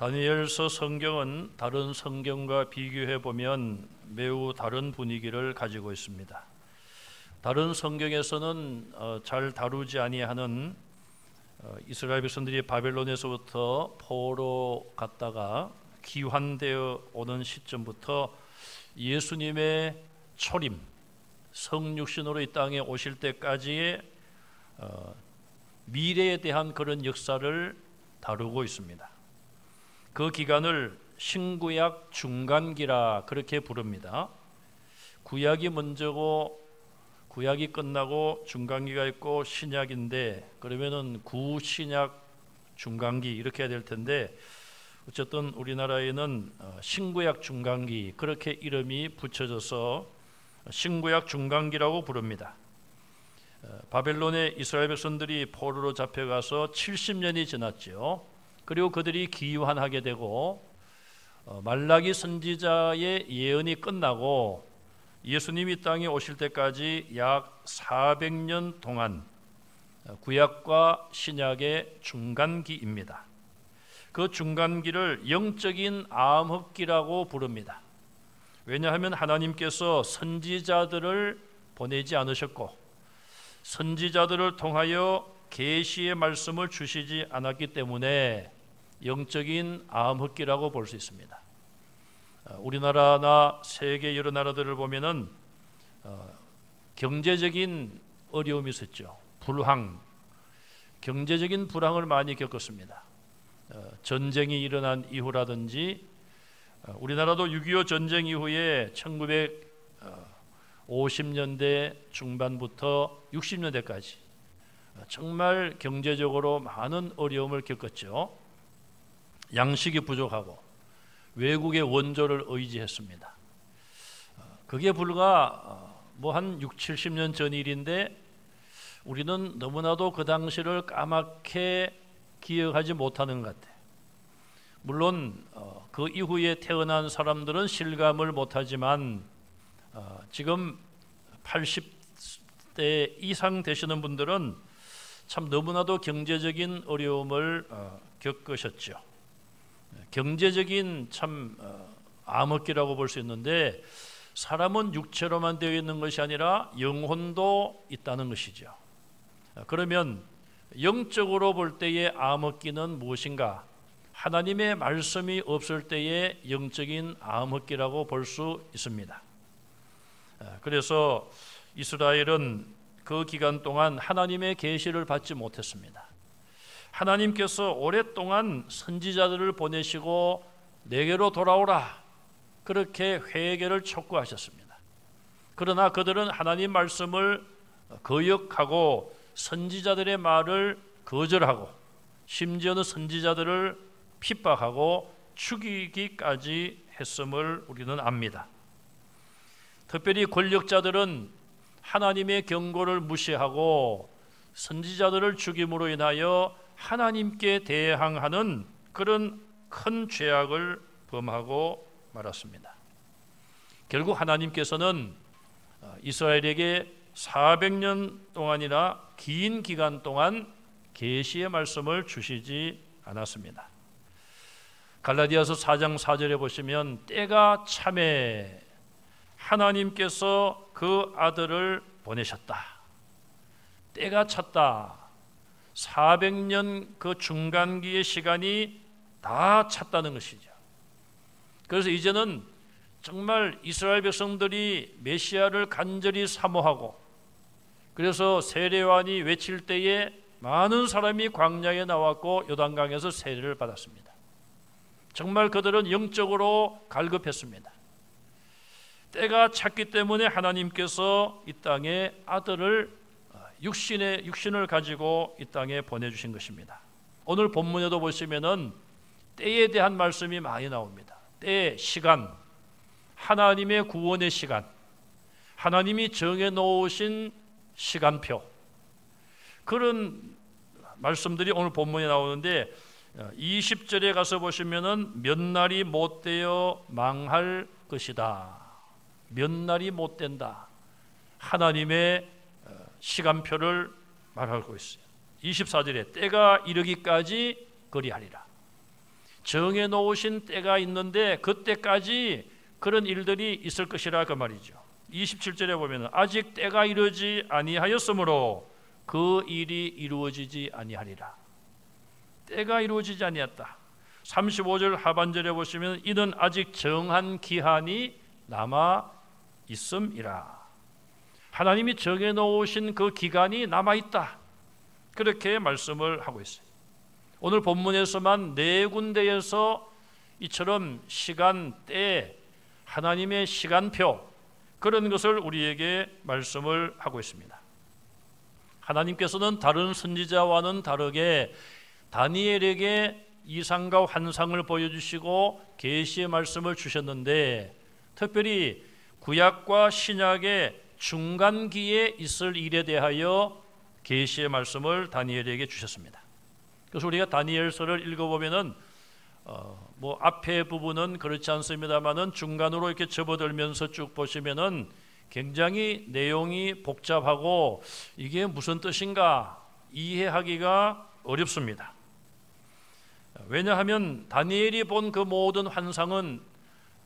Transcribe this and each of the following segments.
다니엘서 성경은 다른 성경과 비교해 보면 매우 다른 분위기를 가지고 있습니다. 다른 성경에서는 잘 다루지 아니하는 이스라엘 백성들이 바벨론에서부터 포로 갔다가 귀환되어 오는 시점부터 예수님의 초림, 성육신으로 이 땅에 오실 때까지의 미래에 대한 그런 역사를 다루고 있습니다. 그 기간을 신구약 중간기라 그렇게 부릅니다. 구약이 먼저고 구약이 끝나고 중간기가 있고 신약인데, 그러면은 구신약 중간기 이렇게 해야 될 텐데, 어쨌든 우리나라에는 신구약 중간기 그렇게 이름이 붙여져서 신구약 중간기라고 부릅니다. 바벨론에 이스라엘 백성들이 포로로 잡혀가서 70년이 지났죠. 그리고 그들이 귀환하게 되고 말라기 선지자의 예언이 끝나고 예수님이 땅에 오실 때까지 약 400년 동안 구약과 신약의 중간기입니다. 그 중간기를 영적인 암흑기라고 부릅니다. 왜냐하면 하나님께서 선지자들을 보내지 않으셨고 선지자들을 통하여 계시의 말씀을 주시지 않았기 때문에 영적인 암흑기라고 볼 수 있습니다. 우리나라나 세계 여러 나라들을 보면은 경제적인 어려움이 있었죠. 불황, 경제적인 불황을 많이 겪었습니다. 전쟁이 일어난 이후라든지, 우리나라도 6.25 전쟁 이후에 1950년대 중반부터 60년대까지 정말 경제적으로 많은 어려움을 겪었죠. 양식이 부족하고 외국의 원조를 의지했습니다. 그게 불과 한 6, 70년 전 일인데 우리는 너무나도 그 당시를 까맣게 기억하지 못하는 것 같아요. 물론 그 이후에 태어난 사람들은 실감을 못하지만 지금 80대 이상 되시는 분들은 참 너무나도 경제적인 어려움을 겪으셨죠. 경제적인 참 암흑기라고 볼 수 있는데, 사람은 육체로만 되어 있는 것이 아니라 영혼도 있다는 것이죠. 그러면 영적으로 볼 때의 암흑기는 무엇인가? 하나님의 말씀이 없을 때의 영적인 암흑기라고 볼 수 있습니다. 그래서 이스라엘은 그 기간 동안 하나님의 계시를 받지 못했습니다. 하나님께서 오랫동안 선지자들을 보내시고 내게로 돌아오라 그렇게 회개를 촉구하셨습니다. 그러나 그들은 하나님 말씀을 거역하고 선지자들의 말을 거절하고 심지어는 선지자들을 핍박하고 죽이기까지 했음을 우리는 압니다. 특별히 권력자들은 하나님의 경고를 무시하고 선지자들을 죽임으로 인하여 하나님께 대항하는 그런 큰 죄악을 범하고 말았습니다. 결국 하나님께서는 이스라엘에게 400년 동안이나 긴 기간 동안 계시의 말씀을 주시지 않았습니다. 갈라디아서 4장 4절에 보시면 때가 참에 하나님께서 그 아들을 보내셨다. 때가 찼다. 400년 그 중간기의 시간이 다 찼다는 것이죠. 그래서 이제는 정말 이스라엘 백성들이 메시아를 간절히 사모하고, 그래서 세례요한이 외칠 때에 많은 사람이 광야에 나왔고 요단강에서 세례를 받았습니다. 정말 그들은 영적으로 갈급했습니다. 때가 찼기 때문에 하나님께서 이 땅에 아들을 육신을 가지고 이 땅에 보내주신 것입니다. 오늘 본문에도 보시면은 때에 대한 말씀이 많이 나옵니다. 때, 시간, 하나님의 구원의 시간, 하나님이 정해 놓으신 시간표, 그런 말씀들이 오늘 본문에 나오는데 20절에 가서 보시면은 몇 날이 못되어 망할 것이다. 몇 날이 못 된다. 하나님의 시간표를 말하고 있어요. 24절에 때가 이르기까지 그리하리라. 정해 놓으신 때가 있는데 그때까지 그런 일들이 있을 것이라 그 말이죠. 27절에 보면 아직 때가 이르지 아니하였으므로 그 일이 이루어지지 아니하리라. 때가 이루어지지 아니했다. 35절 하반절에 보시면 이는 아직 정한 기한이 남아 있음이라. 하나님이 정해 놓으신 그 기간이 남아 있다. 그렇게 말씀을 하고 있어요. 오늘 본문에서만 4군데에서 이처럼 시간, 때, 하나님의 시간표 그런 것을 우리에게 말씀을 하고 있습니다. 하나님께서는 다른 선지자와는 다르게 다니엘에게 이상과 환상을 보여주시고 계시의 말씀을 주셨는데 특별히 구약과 신약의 중간기에 있을 일에 대하여 계시의 말씀을 다니엘에게 주셨습니다. 그래서 우리가 다니엘서를 읽어보면은 앞에 부분은 그렇지 않습니다만은 중간으로 이렇게 접어들면서 쭉 보시면은 굉장히 내용이 복잡하고 이게 무슨 뜻인가 이해하기가 어렵습니다. 왜냐하면 다니엘이 본 그 모든 환상은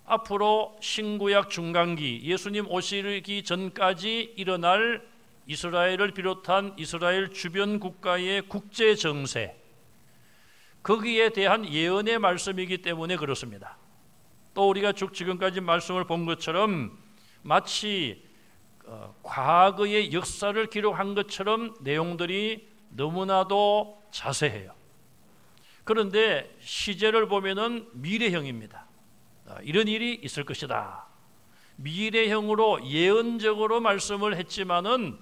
앞으로 신구약 중간기 예수님 오시기 전까지 일어날 이스라엘을 비롯한 이스라엘 주변 국가의 국제 정세 거기에 대한 예언의 말씀이기 때문에 그렇습니다. 또 우리가 쭉 지금까지 말씀을 본 것처럼 마치 과거의 역사를 기록한 것처럼 내용들이 너무나도 자세해요. 그런데 시제를 보면은 미래형입니다. 이런 일이 있을 것이다. 미래형으로 예언적으로 말씀을 했지만은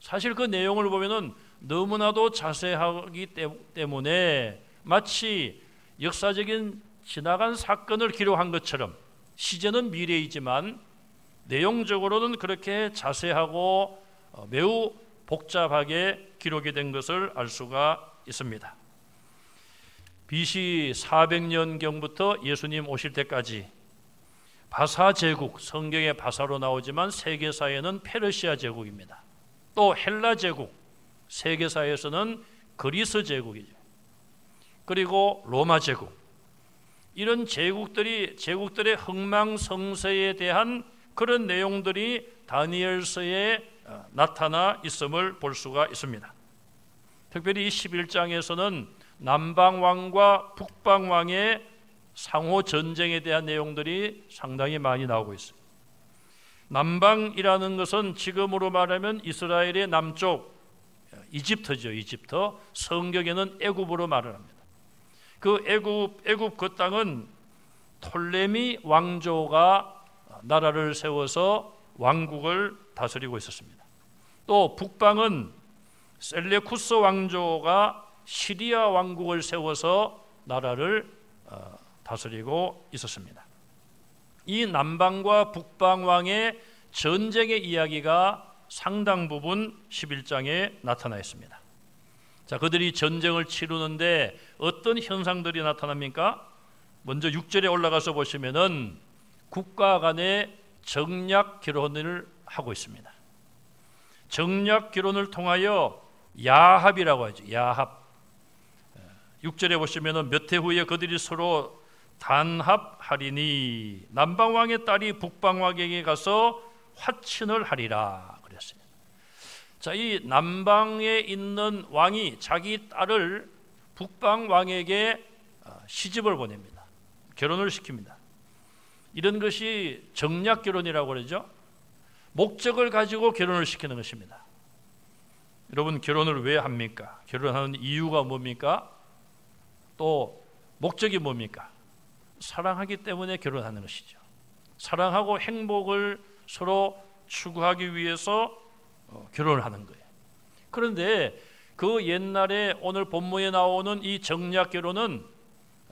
사실 그 내용을 보면은 너무나도 자세하기 때문에 마치 역사적인 지나간 사건을 기록한 것처럼 시제는 미래이지만 내용적으로는 그렇게 자세하고 매우 복잡하게 기록이 된 것을 알 수가 있습니다. BC 400년경부터 예수님 오실 때까지 바사 제국, 성경에 바사로 나오지만 세계사에는 페르시아 제국입니다. 또 헬라 제국, 세계사에서는 그리스 제국이죠. 그리고 로마 제국, 이런 제국들의 흥망성쇠에 대한 그런 내용들이 다니엘서에 나타나 있음을 볼 수가 있습니다. 특별히 이 11장에서는 남방왕과 북방왕의 상호 전쟁에 대한 내용들이 상당히 많이 나오고 있습니다. 남방이라는 것은 지금으로 말하면 이스라엘의 남쪽 이집트죠. 이집트. 성경에는 애굽으로 말을 합니다. 그 애굽 그 땅은 톨레미 왕조가 나라를 세워서 왕국을 다스리고 있었습니다. 또 북방은 셀레쿠스 왕조가 시리아 왕국을 세워서 나라를 다스리고 있었습니다. 이 남방과 북방 왕의 전쟁의 이야기가 상당 부분 11장에 나타나 있습니다. 자, 그들이 전쟁을 치르는데 어떤 현상들이 나타납니까? 먼저 6절에 올라가서 보시면은 국가 간의 정략 결혼을 하고 있습니다. 정략 결혼을 통하여 야합이라고 하죠. 야합. 6절에 보시면은 몇 해 후에 그들이 서로 단합하리니 남방왕의 딸이 북방왕에게 가서 화친을 하리라 그랬어요. 자, 이 남방에 있는 왕이 자기 딸을 북방왕에게 시집을 보냅니다. 결혼을 시킵니다. 이런 것이 정략 결혼이라고 그러죠. 목적을 가지고 결혼을 시키는 것입니다. 여러분, 결혼을 왜 합니까? 결혼하는 이유가 뭡니까? 또 목적이 뭡니까? 사랑하기 때문에 결혼하는 것이죠. 사랑하고 행복을 서로 추구하기 위해서 결혼을 하는 거예요. 그런데 그 옛날에 오늘 본문에 나오는 이 정략 결혼은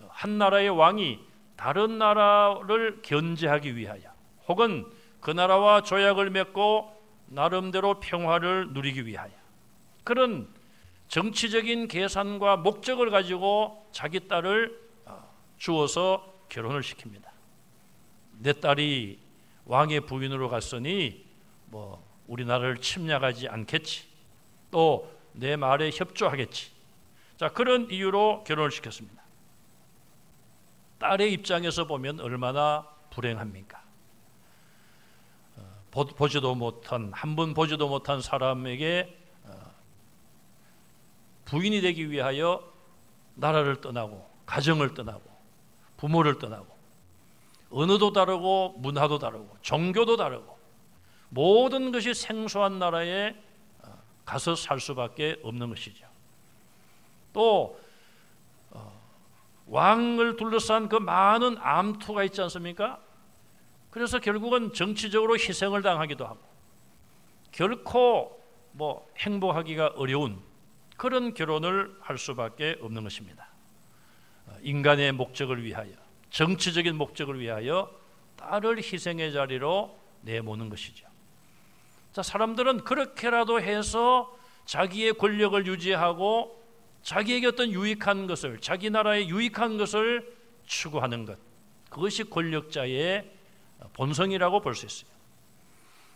한 나라의 왕이 다른 나라를 견제하기 위하여 혹은 그 나라와 조약을 맺고 나름대로 평화를 누리기 위하여 그런 정치적인 계산과 목적을 가지고 자기 딸을 주어서 결혼을 시킵니다. 내 딸이 왕의 부인으로 갔으니 우리나라를 침략하지 않겠지. 또 내 말에 협조하겠지. 자, 그런 이유로 결혼을 시켰습니다. 딸의 입장에서 보면 얼마나 불행합니까? 보지도 못한, 한 번 보지도 못한 사람에게 부인이 되기 위하여 나라를 떠나고 가정을 떠나고 부모를 떠나고 언어도 다르고 문화도 다르고 종교도 다르고 모든 것이 생소한 나라에 가서 살 수밖에 없는 것이죠. 또 왕을 둘러싼 그 많은 암투가 있지 않습니까? 그래서 결국은 정치적으로 희생을 당하기도 하고 결코 행복하기가 어려운 그런 결혼을 할 수밖에 없는 것입니다. 인간의 목적을 위하여, 정치적인 목적을 위하여 딸을 희생의 자리로 내모는 것이죠. 자, 사람들은 그렇게라도 해서 자기의 권력을 유지하고 자기에게 어떤 유익한 것을, 자기 나라에 유익한 것을 추구하는 것, 그것이 권력자의 본성이라고 볼 수 있어요.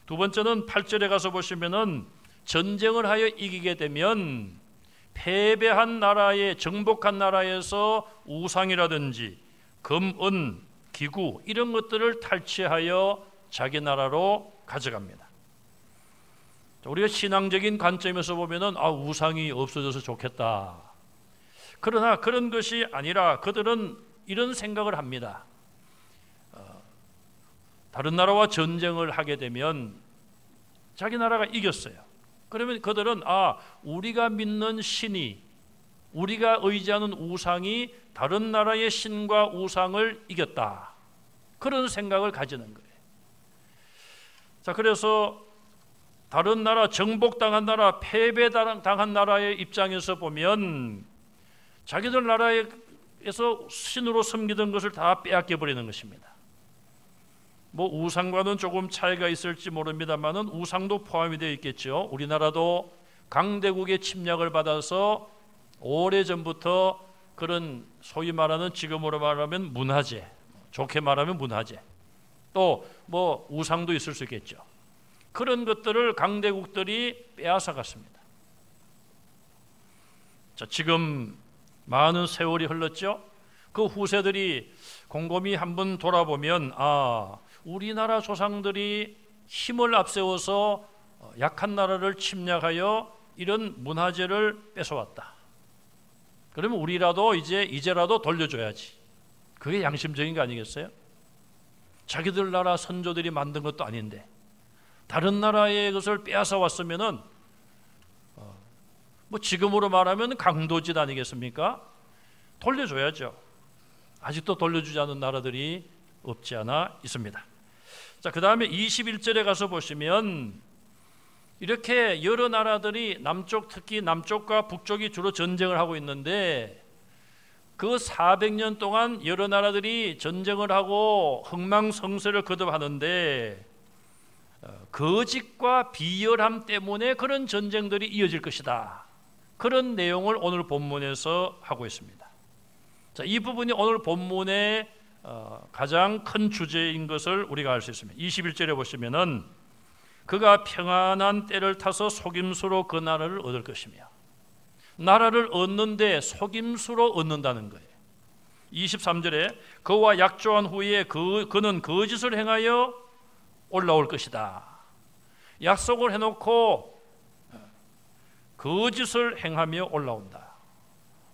두 번째는 8절에 가서 보시면은 전쟁을 하여 이기게 되면 패배한 나라에, 정복한 나라에서 우상이라든지 금, 은, 기구 이런 것들을 탈취하여 자기 나라로 가져갑니다. 우리가 신앙적인 관점에서 보면은 우상이 없어져서 좋겠다. 그러나 그런 것이 아니라 그들은 이런 생각을 합니다. 다른 나라와 전쟁을 하게 되면 자기 나라가 이겼어요. 그러면 그들은 우리가 믿는 신이, 우리가 의지하는 우상이 다른 나라의 신과 우상을 이겼다. 그런 생각을 가지는 거예요. 자, 그래서 다른 나라, 정복당한 나라, 패배당한 나라의 입장에서 보면 자기들 나라에서 신으로 섬기던 것을 다 빼앗겨 버리는 것입니다. 우상과는 조금 차이가 있을지 모릅니다만은 우상도 포함이 되어 있겠죠. 우리나라도 강대국의 침략을 받아서 오래전부터 그런 소위 말하는, 지금으로 말하면 문화재, 좋게 말하면 문화재, 또 우상도 있을 수 있겠죠. 그런 것들을 강대국들이 빼앗아 갔습니다. 자, 지금 많은 세월이 흘렀죠. 그 후세들이 곰곰이 한번 돌아보면 우리나라 조상들이 힘을 앞세워서 약한 나라를 침략하여 이런 문화재를 뺏어왔다. 그러면 우리라도 이제라도 돌려줘야지. 그게 양심적인 거 아니겠어요? 자기들 나라 선조들이 만든 것도 아닌데 다른 나라의 것을 빼앗아 왔으면은 지금으로 말하면 강도짓 아니겠습니까? 돌려줘야죠. 아직도 돌려주지 않은 나라들이 없지 않아 있습니다. 자, 그 다음에 21절에 가서 보시면 이렇게 여러 나라들이 특히 남쪽과 북쪽이 주로 전쟁을 하고 있는데 그 400년 동안 여러 나라들이 전쟁을 하고 흥망성쇠를 거듭하는데 거짓과 비열함 때문에 그런 전쟁들이 이어질 것이다. 그런 내용을 오늘 본문에서 하고 있습니다. 자, 이 부분이 오늘 본문의 가장 큰 주제인 것을 우리가 알 수 있습니다. 21절에 보시면은 그가 평안한 때를 타서 속임수로 그 나라를 얻을 것이며, 나라를 얻는데 속임수로 얻는다는 거예요. 23절에 그와 약조한 후에 그는 거짓을 행하여 올라올 것이다. 약속을 해놓고 거짓을 행하며 올라온다.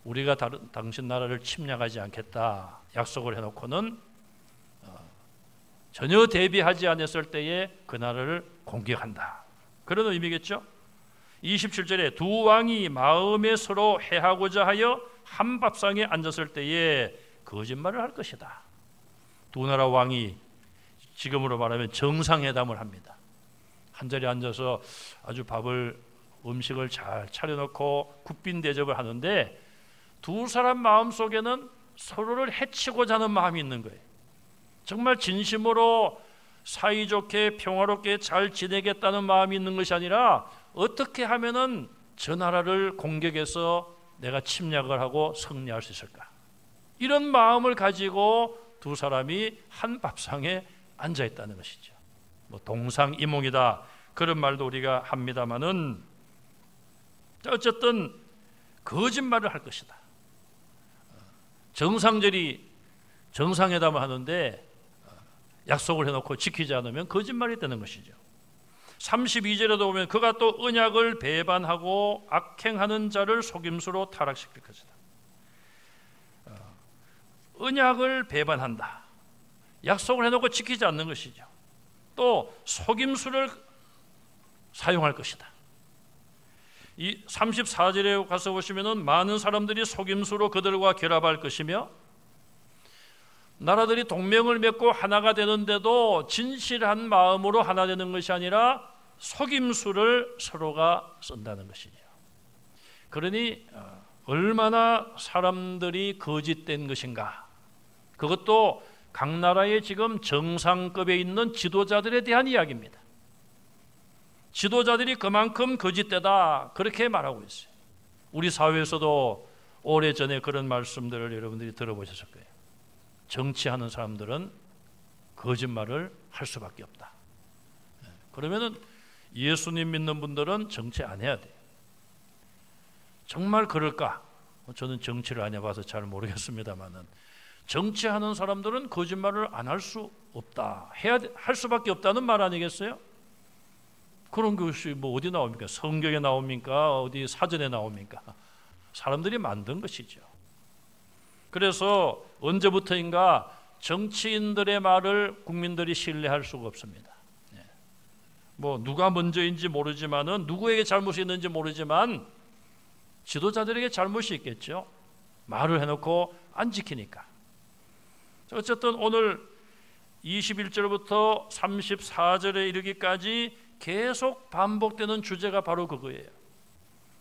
우리가 당신 나라를 침략하지 않겠다 약속을 해놓고는 전혀 대비하지 않았을 때에 그 나라를 공격한다. 그런 의미겠죠. 27절에 두 왕이 마음에 서로 해하고자 하여 한 밥상에 앉았을 때에 거짓말을 할 것이다. 두 나라 왕이 지금으로 말하면 정상회담을 합니다. 한 자리에 앉아서 아주 음식을 잘 차려놓고 국빈 대접을 하는데 두 사람 마음속에는 서로를 해치고자 하는 마음이 있는 거예요. 정말 진심으로 사이좋게 평화롭게 잘 지내겠다는 마음이 있는 것이 아니라 어떻게 하면은 저 나라를 공격해서 내가 침략을 하고 승리할 수 있을까, 이런 마음을 가지고 두 사람이 한 밥상에 앉아 있다는 것이죠. 동상이몽이다 그런 말도 우리가 합니다마는 어쨌든 거짓말을 할 것이다. 정상적이 정상회담을 하는데 약속을 해놓고 지키지 않으면 거짓말이 되는 것이죠. 32절에도 보면 그가 또 언약을 배반하고 악행하는 자를 속임수로 타락시킬 것이다. 언약을 배반한다. 약속을 해놓고 지키지 않는 것이죠. 또 속임수를 사용할 것이다. 이 34절에 가서 보시면은 많은 사람들이 속임수로 그들과 결합할 것이며 나라들이 동맹을 맺고 하나가 되는데도 진실한 마음으로 하나 되는 것이 아니라 속임수를 서로가 쓴다는 것이죠. 그러니 얼마나 사람들이 거짓된 것인가. 그것도 각 나라의 지금 정상급에 있는 지도자들에 대한 이야기입니다. 지도자들이 그만큼 거짓되다 그렇게 말하고 있어요. 우리 사회에서도 오래전에 그런 말씀들을 여러분들이 들어보셨을 거예요. 정치하는 사람들은 거짓말을 할 수밖에 없다. 그러면은 예수님 믿는 분들은 정치 안 해야 돼요. 정말 그럴까? 저는 정치를 안 해봐서 잘 모르겠습니다만은 정치하는 사람들은 거짓말을 안 할 수 없다. 할 수밖에 없다는 말 아니겠어요? 그런 것이 뭐 어디 나옵니까? 성경에 나옵니까? 어디 사전에 나옵니까? 사람들이 만든 것이죠. 그래서 언제부터인가 정치인들의 말을 국민들이 신뢰할 수가 없습니다. 뭐 누가 먼저인지 모르지만은 누구에게 잘못이 있는지 모르지만 지도자들에게 잘못이 있겠죠. 말을 해놓고 안 지키니까. 어쨌든 오늘 21절부터 34절에 이르기까지 계속 반복되는 주제가 바로 그거예요.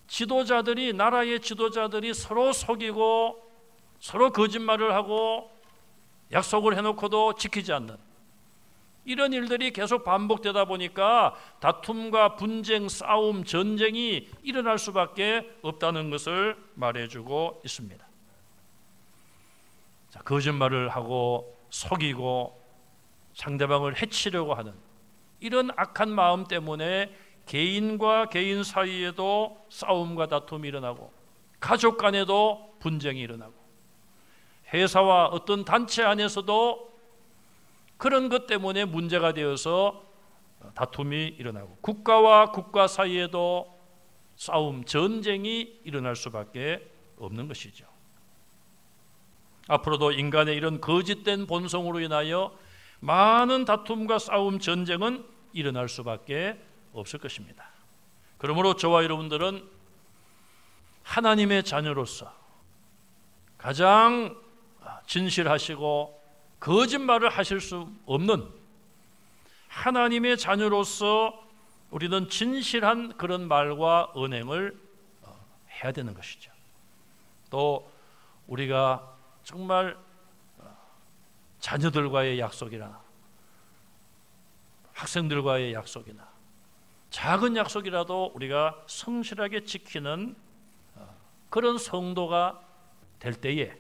지도자들이, 나라의 지도자들이 서로 속이고 서로 거짓말을 하고 약속을 해놓고도 지키지 않는 이런 일들이 계속 반복되다 보니까 다툼과 분쟁, 싸움, 전쟁이 일어날 수밖에 없다는 것을 말해주고 있습니다. 자, 거짓말을 하고 속이고 상대방을 해치려고 하는 이런 악한 마음 때문에 개인과 개인 사이에도 싸움과 다툼이 일어나고 가족 간에도 분쟁이 일어나고 회사와 어떤 단체 안에서도 그런 것 때문에 문제가 되어서 다툼이 일어나고 국가와 국가 사이에도 싸움, 전쟁이 일어날 수밖에 없는 것이죠. 앞으로도 인간의 이런 거짓된 본성으로 인하여 많은 다툼과 싸움, 전쟁은 일어날 수밖에 없을 것입니다. 그러므로 저와 여러분들은 하나님의 자녀로서 가장 진실하시고 거짓말을 하실 수 없는 하나님의 자녀로서 우리는 진실한 그런 말과 언행을 해야 되는 것이죠. 또 우리가 정말 자녀들과의 약속이나 학생들과의 약속이나 작은 약속이라도 우리가 성실하게 지키는 그런 성도가 될 때에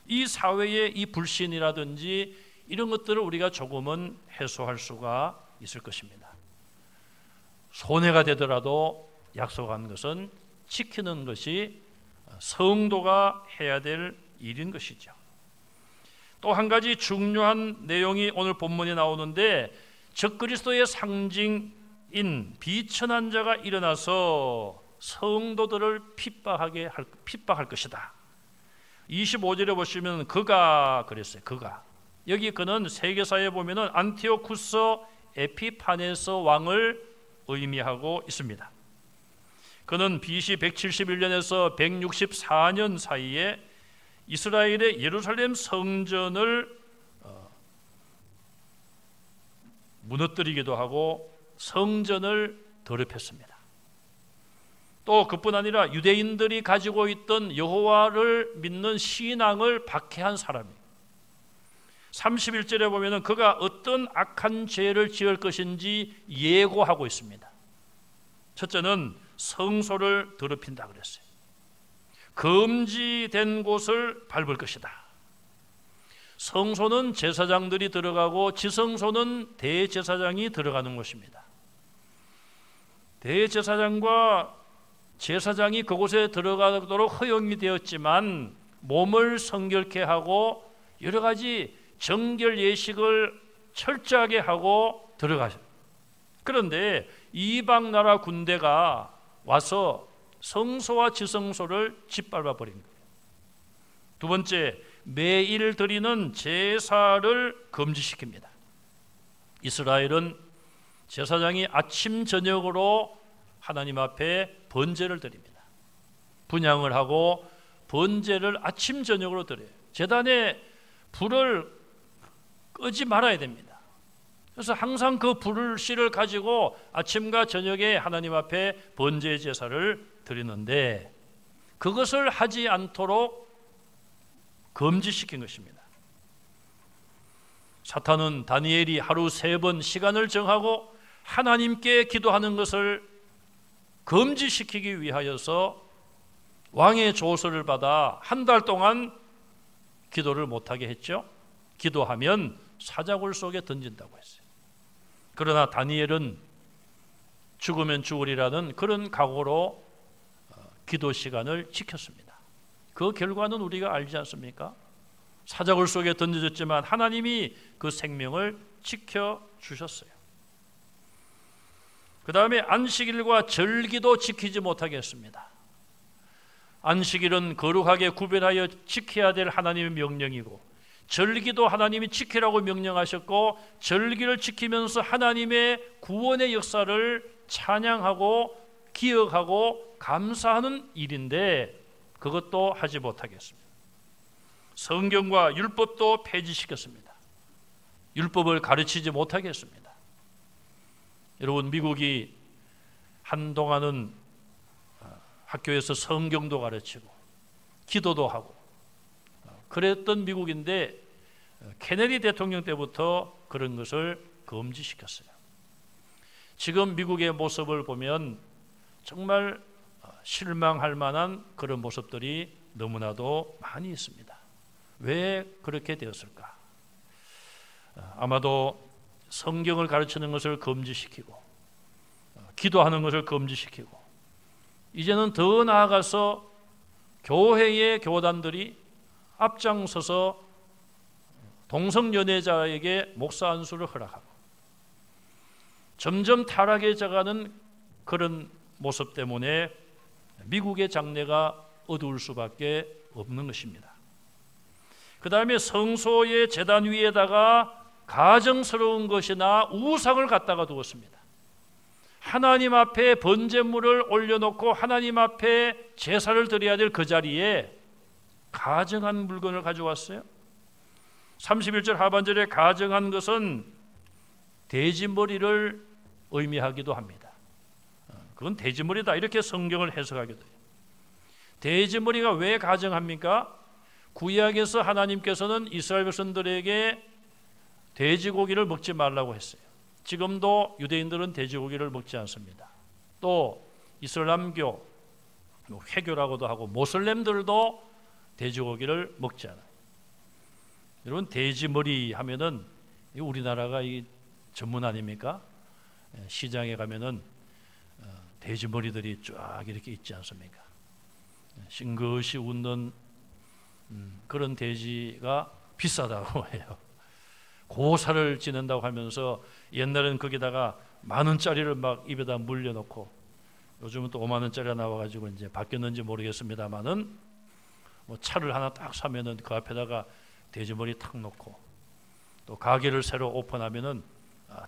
이 사회의 이 불신이라든지 이런 것들을 우리가 조금은 해소할 수가 있을 것입니다. 손해가 되더라도 약속한 것은 지키는 것이 성도가 해야 될 일인 것이죠. 또 한 가지 중요한 내용이 오늘 본문에 나오는데 적그리스도의 상징인 비천한 자가 일어나서 성도들을 핍박할 것이다. 25절에 보시면 그가 그랬어요. 그가. 여기 그는 세계사에 보면은 안티오쿠스 에피파네스 왕을 의미하고 있습니다. 그는 BC 171년에서 164년 사이에 이스라엘의 예루살렘 성전을 무너뜨리기도 하고 성전을 더럽혔습니다. 또 그뿐 아니라 유대인들이 가지고 있던 여호와를 믿는 신앙을 박해한 사람이에요. 31절에 보면 그가 어떤 악한 죄를 지을 것인지 예고하고 있습니다. 첫째는 성소를 더럽힌다 그랬어요. 금지된 곳을 밟을 것이다. 성소는 제사장들이 들어가고 지성소는 대제사장이 들어가는 곳입니다. 대제사장과 제사장이 그곳에 들어가도록 허용이 되었지만 몸을 성결케 하고 여러 가지 정결 예식을 철저하게 하고 들어가셨어요. 그런데 이방 나라 군대가 와서 성소와 지성소를 짓밟아 버린 거예요. 두 번째, 매일 드리는 제사를 금지시킵니다. 이스라엘은 제사장이 아침 저녁으로 하나님 앞에 번제를 드립니다. 분향을 하고 번제를 아침 저녁으로 드려요. 제단에 불을 끄지 말아야 됩니다. 그래서 항상 그 불씨를 가지고 아침과 저녁에 하나님 앞에 번제 제사를 드리는데 그것을 하지 않도록 금지시킨 것입니다. 사탄은 다니엘이 하루 3번 시간을 정하고 하나님께 기도하는 것을 금지시키기 위하여서 왕의 조서를 받아 한 달 동안 기도를 못하게 했죠. 기도하면 사자굴 속에 던진다고 했어요. 그러나 다니엘은 죽으면 죽으리라는 그런 각오로 기도 시간을 지켰습니다. 그 결과는 우리가 알지 않습니까? 사자굴 속에 던져졌지만 하나님이 그 생명을 지켜주셨어요. 그 다음에 안식일과 절기도 지키지 못하게 했습니다. 안식일은 거룩하게 구별하여 지켜야 될 하나님의 명령이고 절기도 하나님이 지키라고 명령하셨고 절기를 지키면서 하나님의 구원의 역사를 찬양하고 기억하고 감사하는 일인데 그것도 하지 못하겠습니다. 성경과 율법도 폐지시켰습니다. 율법을 가르치지 못하겠습니다. 여러분, 미국이 한동안은 학교에서 성경도 가르치고 기도도 하고 그랬던 미국인데 케네디 대통령 때부터 그런 것을 금지시켰어요. 지금 미국의 모습을 보면 정말 실망할 만한 그런 모습들이 너무나도 많이 있습니다. 왜 그렇게 되었을까? 아마도 성경을 가르치는 것을 금지시키고 기도하는 것을 금지시키고 이제는 더 나아가서 교회의 교단들이 앞장서서 동성연애자에게 목사 안수를 허락하고 점점 타락해 가는 그런 모습 때문에 미국의 장래가 어두울 수밖에 없는 것입니다. 그 다음에 성소의 제단 위에다가 가정스러운 것이나 우상을 갖다가 두었습니다. 하나님 앞에 번제물을 올려놓고 하나님 앞에 제사를 드려야 될 그 자리에 가정한 물건을 가져왔어요. 31절 하반절에 가정한 것은 돼지머리를 의미하기도 합니다. 그건 돼지머리다 이렇게 성경을 해석하기도 해요. 돼지머리가 왜 가정합니까? 구약에서 하나님께서는 이스라엘 백성들에게 돼지고기를 먹지 말라고 했어요. 지금도 유대인들은 돼지고기를 먹지 않습니다. 또 이슬람교, 회교라고도 하고 모슬렘들도 돼지고기를 먹지 않아요. 여러분, 돼지머리 하면은 우리나라가 이 전문 아닙니까? 시장에 가면은 돼지머리들이 쫙 이렇게 있지 않습니까? 싱긋이 웃는 그런 돼지가 비싸다고 해요. 고사를 지낸다고 하면서 옛날에는 거기다가 10,000원짜리를 막 입에다 물려놓고 요즘은 또 50,000원짜리가 나와가지고 이제 바뀌었는지 모르겠습니다만은 뭐 차를 하나 딱 사면은 그 앞에다가 돼지머리 탁 놓고 또 가게를 새로 오픈하면은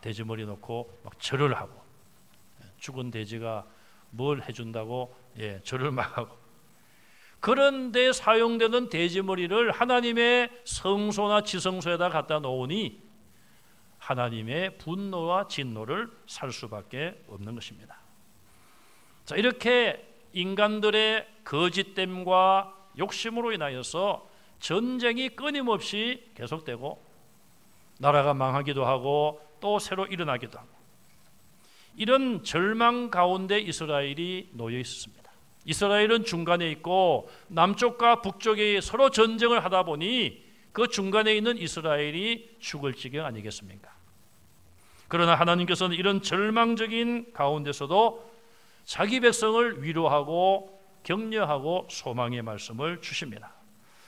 돼지머리 놓고 막 절을 하고 죽은 돼지가 뭘 해준다고 절을 막 하고 그런데 사용되는 돼지머리를 하나님의 성소나 지성소에다 갖다 놓으니 하나님의 분노와 진노를 살 수밖에 없는 것입니다. 자, 이렇게 인간들의 거짓됨과 욕심으로 인하여서 전쟁이 끊임없이 계속되고 나라가 망하기도 하고 또 새로 일어나기도 하고 이런 절망 가운데 이스라엘이 놓여 있었습니다. 이스라엘은 중간에 있고 남쪽과 북쪽에 서로 전쟁을 하다 보니 그 중간에 있는 이스라엘이 죽을 지경 아니겠습니까? 그러나 하나님께서는 이런 절망적인 가운데서도 자기 백성을 위로하고 격려하고 소망의 말씀을 주십니다.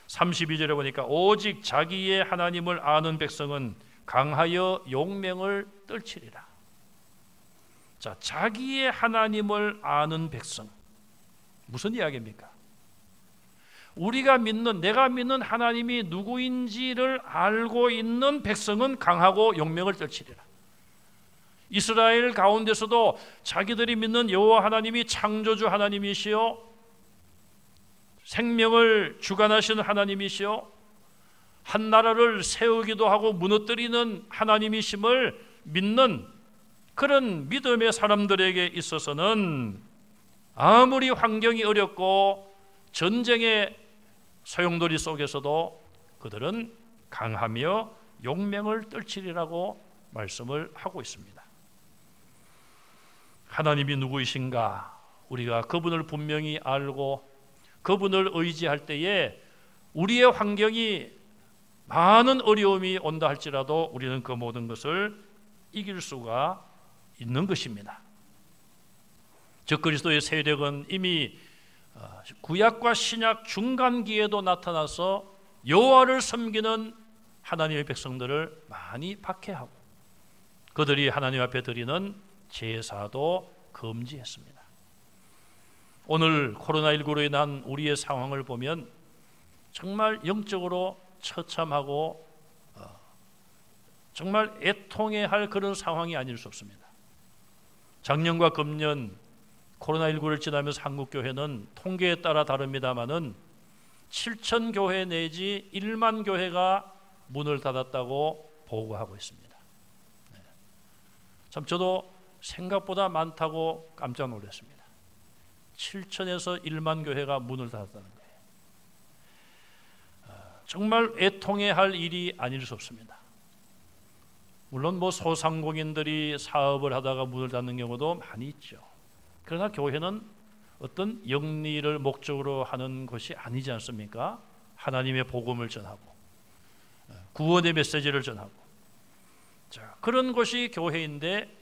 32절에 보니까 오직 자기의 하나님을 아는 백성은 강하여 용맹을 떨치리라. 자, 자기의 하나님을 아는 백성, 무슨 이야기입니까? 우리가 믿는, 내가 믿는 하나님이 누구인지를 알고 있는 백성은 강하고 용맹을 떨치리라. 이스라엘 가운데서도 자기들이 믿는 여호와 하나님이 창조주 하나님이시요 생명을 주관하시는 하나님이시요 한 나라를 세우기도 하고 무너뜨리는 하나님이심을 믿는 그런 믿음의 사람들에게 있어서는 아무리 환경이 어렵고 전쟁의 소용돌이 속에서도 그들은 강하며 용맹을 떨치리라고 말씀을 하고 있습니다. 하나님이 누구이신가? 우리가 그분을 분명히 알고 그분을 의지할 때에 우리의 환경이 많은 어려움이 온다 할지라도 우리는 그 모든 것을 이길 수가 있는 것입니다. 적그리스도의 세력은 이미 구약과 신약 중간기에도 나타나서 여호와를 섬기는 하나님의 백성들을 많이 박해하고 그들이 하나님 앞에 드리는 제사도 금지했습니다. 오늘 코로나19로 인한 우리의 상황을 보면 정말 영적으로 처참하고 정말 애통해야 할 그런 상황이 아닐 수 없습니다. 작년과 금년 코로나19를 지나면서 한국 교회는 통계에 따라 다릅니다마는 7천 교회 내지 1만 교회가 문을 닫았다고 보고하고 있습니다. 참 저도 생각보다 많다고 깜짝 놀랐습니다. 7천에서 1만 교회가 문을 닫았다는 거예요. 정말 애통해야 할 일이 아닐 수 없습니다. 물론 소상공인들이 사업을 하다가 문을 닫는 경우도 많이 있죠. 그러나 교회는 어떤 영리를 목적으로 하는 것이 아니지 않습니까? 하나님의 복음을 전하고 구원의 메시지를 전하고 자, 그런 것이 교회인데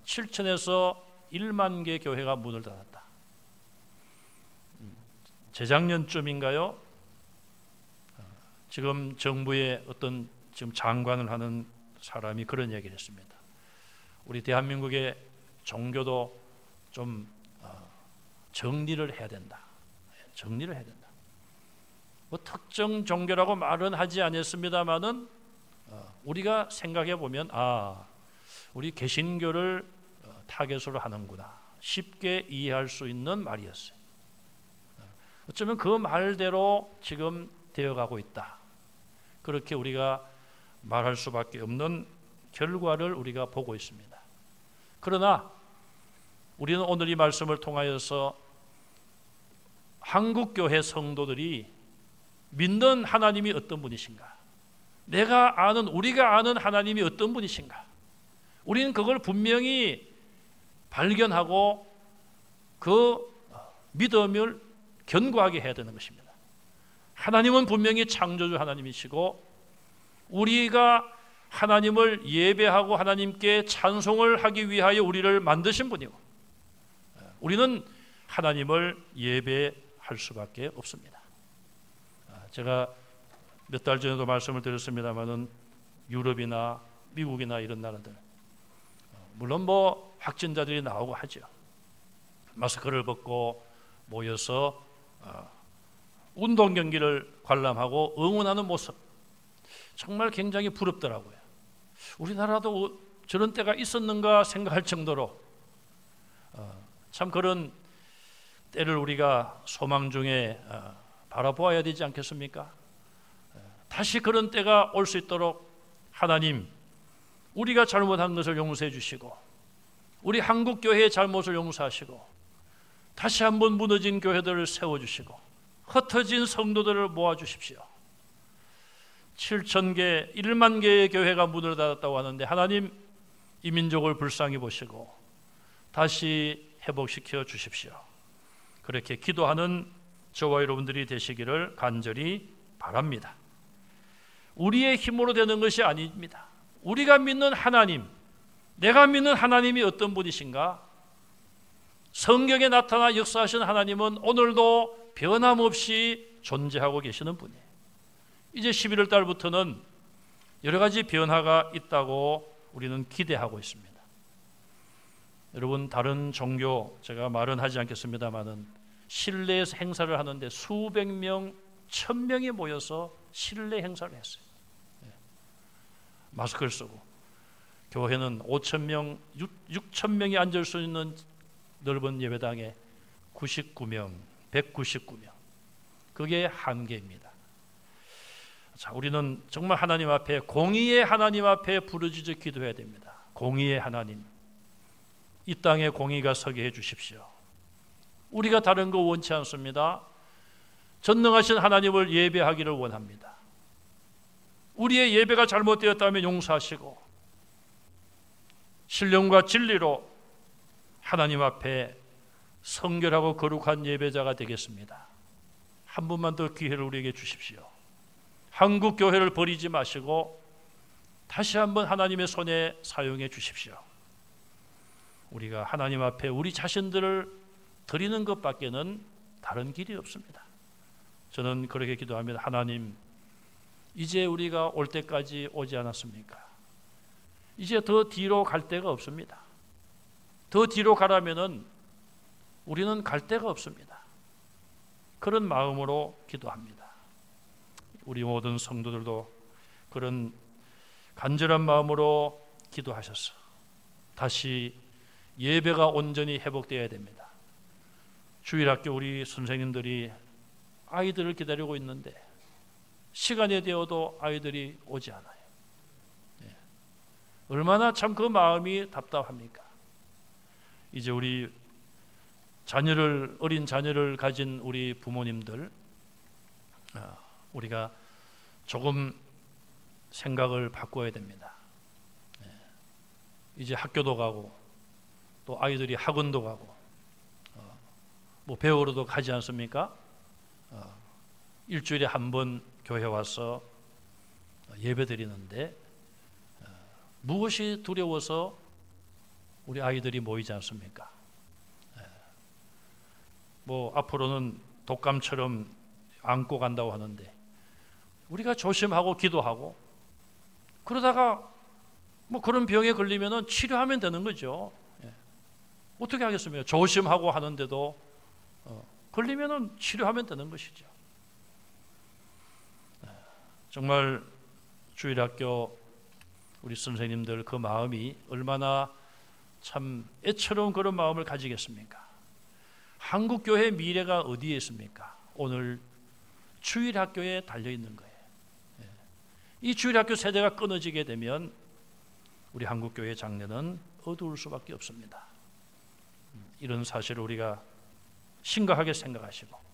7천에서 1만 개 교회가 문을 닫았다. 재작년쯤인가요? 지금 정부의 어떤 지금 장관을 하는 사람이 그런 얘기를 했습니다. 우리 대한민국의 종교도 좀 정리를 해야 된다. 정리를 해야 된다. 특정 종교라고 말은 하지 않았습니다만은 우리가 생각해 보면 우리 개신교를 타겟으로 하는구나. 쉽게 이해할 수 있는 말이었어요. 어쩌면 그 말대로 지금 되어가고 있다. 그렇게 우리가 말할 수밖에 없는 결과를 우리가 보고 있습니다. 그러나 우리는 오늘 이 말씀을 통하여서 한국교회 성도들이 믿는 하나님이 어떤 분이신가? 우리가 아는 하나님이 어떤 분이신가? 우리는 그걸 분명히 발견하고 그 믿음을 견고하게 해야 되는 것입니다. 하나님은 분명히 창조주 하나님이시고 우리가 하나님을 예배하고 하나님께 찬송을 하기 위하여 우리를 만드신 분이고 우리는 하나님을 예배할 수밖에 없습니다. 제가 몇 달 전에도 말씀을 드렸습니다마는 유럽이나 미국이나 이런 나라들 물론 확진자들이 나오고 하죠. 마스크를 벗고 모여서 운동 경기를 관람하고 응원하는 모습 정말 굉장히 부럽더라고요. 우리나라도 저런 때가 있었는가 생각할 정도로 참 그런 때를 우리가 소망 중에 바라보아야 되지 않겠습니까? 다시 그런 때가 올 수 있도록 하나님 우리가 잘못한 것을 용서해 주시고 우리 한국교회의 잘못을 용서하시고 다시 한번 무너진 교회들을 세워주시고 흩어진 성도들을 모아주십시오. 7,000개, 1만 개의 교회가 문을 닫았다고 하는데 하나님 이 민족을 불쌍히 보시고 다시 회복시켜 주십시오. 그렇게 기도하는 저와 여러분들이 되시기를 간절히 바랍니다. 우리의 힘으로 되는 것이 아닙니다. 우리가 믿는 하나님, 내가 믿는 하나님이 어떤 분이신가? 성경에 나타나 역사하신 하나님은 오늘도 변함없이 존재하고 계시는 분이에요. 이제 11월 달부터는 여러 가지 변화가 있다고 우리는 기대하고 있습니다. 여러분, 다른 종교, 제가 말은 하지 않겠습니다만은 실내에서 행사를 하는데 수백 명, 1000명이 모여서 실내 행사를 했어요. 마스크를 쓰고. 교회는 5,000명, 6,000명이 앉을 수 있는 넓은 예배당에 99명, 199명. 그게 한계입니다. 자, 우리는 정말 하나님 앞에, 공의의 하나님 앞에 부르짖어 기도해야 됩니다. 공의의 하나님, 이 땅에 공의가 서게 해 주십시오. 우리가 다른 거 원치 않습니다. 전능하신 하나님을 예배하기를 원합니다. 우리의 예배가 잘못되었다면 용서하시고 신령과 진리로 하나님 앞에 성결하고 거룩한 예배자가 되겠습니다. 한 번만 더 기회를 우리에게 주십시오. 한국 교회를 버리지 마시고 다시 한번 하나님의 손에 사용해 주십시오. 우리가 하나님 앞에 우리 자신들을 드리는 것밖에는 다른 길이 없습니다. 저는 그렇게 기도합니다. 하나님, 이제 우리가 올 때까지 오지 않았습니까? 이제 더 뒤로 갈 데가 없습니다. 더 뒤로 가라면은 우리는 갈 데가 없습니다. 그런 마음으로 기도합니다. 우리 모든 성도들도 그런 간절한 마음으로 기도하셔서 다시 예배가 온전히 회복되어야 됩니다. 주일학교 우리 선생님들이 아이들을 기다리고 있는데 시간이 되어도 아이들이 오지 않아요. 얼마나 참 그 마음이 답답합니까? 이제 우리 어린 자녀를 가진 우리 부모님들, 우리가 조금 생각을 바꿔야 됩니다. 이제 학교도 가고 또 아이들이 학원도 가고 뭐 배우러도 가지 않습니까? 일주일에 한 번 교회 와서 예배 드리는데 무엇이 두려워서 우리 아이들이 모이지 않습니까? 뭐 앞으로는 독감처럼 안고 간다고 하는데 우리가 조심하고 기도하고 그러다가 뭐 그런 병에 걸리면은 치료하면 되는 거죠. 어떻게 하겠습니까? 조심하고 하는데도 걸리면은 치료하면 되는 것이죠. 정말 주일학교 우리 선생님들 그 마음이 얼마나 참 애처로운 그런 마음을 가지겠습니까? 한국교회의 미래가 어디에 있습니까? 오늘 주일학교에 달려있는 거예요. 이 주일학교 세대가 끊어지게 되면 우리 한국교회의 장래는 어두울 수밖에 없습니다. 이런 사실을 우리가 심각하게 생각하시고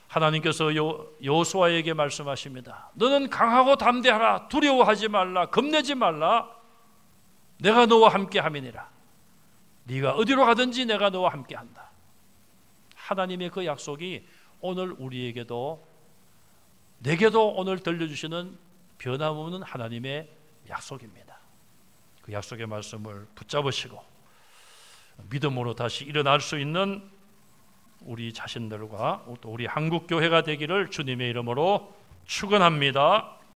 하나님께서 여호수아에게 말씀하십니다. 너는 강하고 담대하라. 두려워하지 말라. 겁내지 말라. 내가 너와 함께 함이니라. 네가 어디로 가든지 내가 너와 함께 한다. 하나님의 그 약속이 오늘 우리에게도 내게도 오늘 들려주시는 변함없는 하나님의 약속입니다. 그 약속의 말씀을 붙잡으시고 믿음으로 다시 일어날 수 있는 우리 자신들과 또 우리 한국교회가 되기를 주님의 이름으로 축원합니다.